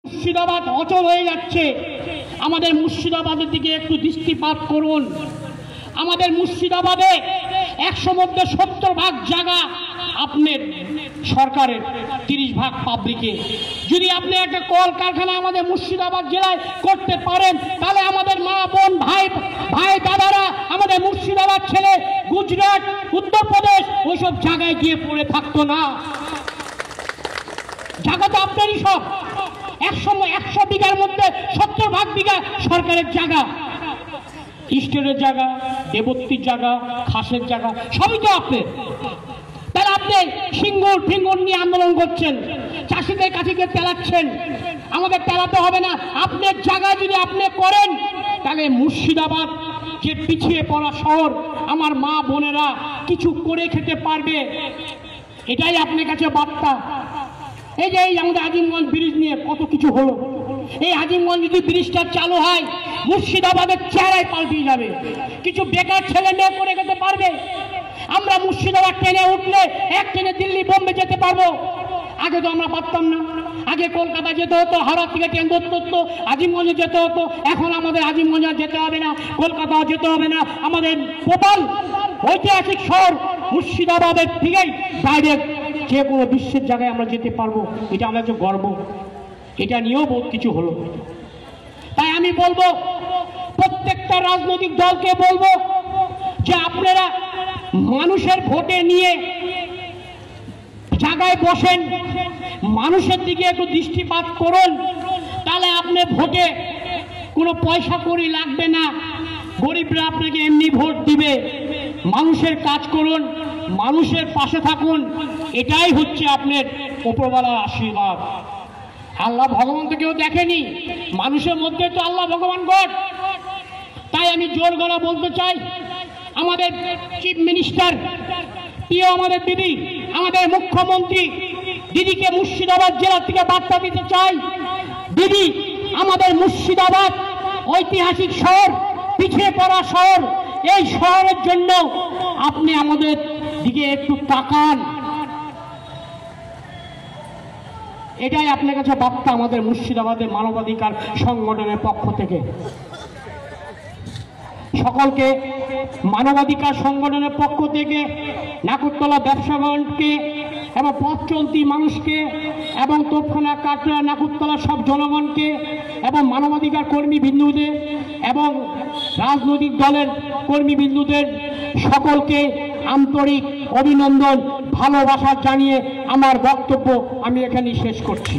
মুর্শিদাবাদ অচল হয়ে যাচ্ছে। আমাদের মুর্শিদাবাদের দিকে একটু দৃষ্টিপাত করুন। আমাদের মুর্শিদাবাদে 100 মধ্যে 70 ভাগ জায়গা আপনার সরকারের, 30 ভাগ পাবলিকে। যদি আপনি একটা কলকারখানা আমাদের মুর্শিদাবাদ জেলায় করতে পারেন, তাহলে আমাদের মা বোন ভাই দাদারা আমাদের মুর্শিদাবাদ ছেড়ে গুজরাট, উত্তরপ্রদেশ ওইসব জায়গায় গিয়ে পড়ে থাকতো না। জায়গা তো আপনারই সব। 100 বিঘার মধ্যে 70 ভাগ বিঘা সরকারের জায়গা, স্টেটের জায়গা, দেবত্রীর জায়গা, খাসের জায়গা, সবই তো আপনার। তাহলে আপনি ফিঙ্গুর নিয়ে আন্দোলন করছেন, চাষিদের কাছে গিয়ে তেলাচ্ছেন। আমাদের তেলাতে হবে না। আপনার জায়গায় যদি আপনি করেন, তাহলে মুর্শিদাবাদ যে পিছিয়ে পড়া শহর, আমার মা বোনেরা কিছু করে খেতে পারবে। এটাই আপনার কাছে বার্তা। এই যে আমাদের আজিমগঞ্জ ব্রিজ নিয়ে কত কিছু হলো। এই আজিমগঞ্জ যদি ব্রিজটা চালু হয়, মুর্শিদাবাদের চেহারাই পাল্টে যাবে। কিছু বেকার ছেলে মেয়ে করে খেতে পারবে। আমরা মুর্শিদাবাদ ট্রেনে উঠলে এক ট্রেনে দিল্লি বোম্বে যেতে পারবো। আগে তো আমরা পারতাম না। আগে কলকাতা যেতে হতো, হাওড়া থেকে ট্রেন ধরতে হতো, আজিমগঞ্জে যেতে হতো। এখন আমাদের আজিমগঞ্জে যেতে হবে না, কলকাতা যেতে হবে না। আমাদের প্রবল ঐতিহাসিক শহর মুর্শিদাবাদের থেকেই ডাইরেক্ট যে কোনো বিশ্বের জায়গায় আমরা যেতে পারবো। এটা আমাদের গর্ব। এটা নিয়েও বহুত কিছু হলো। তাই আমি বলবো, প্রত্যেকটা রাজনৈতিক দলকে বলবো যে আপনারা মানুষের ভোটে নিয়ে জায়গায় বসেন, মানুষের দিকে একটু দৃষ্টিপাত করুন। তাহলে আপনি ভোটে কোনো পয়সা কড়ি লাগবে না। গরিবরা আপনাকে এমনি ভোট দিবে। মানুষের কাজ করুন, মানুষের পাশে থাকুন। এটাই হচ্ছে আপনার উপরওয়ালার আশীর্বাদ। আল্লাহ ভগবান তো কেউ দেখেনি, মানুষের মধ্যে তো আল্লাহ ভগবান গড। তাই আমি জোর গলা বলতে চাই, আমাদের চিফ মিনিস্টার, প্রিয় আমাদের দিদি, আমাদের মুখ্যমন্ত্রী দিদিকে মুর্শিদাবাদ জেলা থেকে বার্তা দিতে চাই। দিদি, আমাদের মুর্শিদাবাদ ঐতিহাসিক শহর, পিছিয়ে পড়া শহর। এই শহরের জন্য আপনি আমাদের দিকে একটু তাকান। এটাই আপনার কাছে বার্তা আমাদের মুর্শিদাবাদের মানবাধিকার সংগঠনের পক্ষ থেকে। সকলকে মানবাধিকার সংগঠনের পক্ষ থেকে, নাকুরতলা ব্যবসাগণকে এবং পথ চলতি মানুষকে এবং তোপখানা, কাটরা, নাকুরতলা সব জনগণকে এবং মানবাধিকার কর্মীবৃন্দুদের এবং রাজনৈতিক দলের কর্মীবৃন্দুদের সকলকে আন্তরিক অভিনন্দন, ভালোবাসা জানিয়ে আমার বক্তব্য আমি এখানেই শেষ করছি।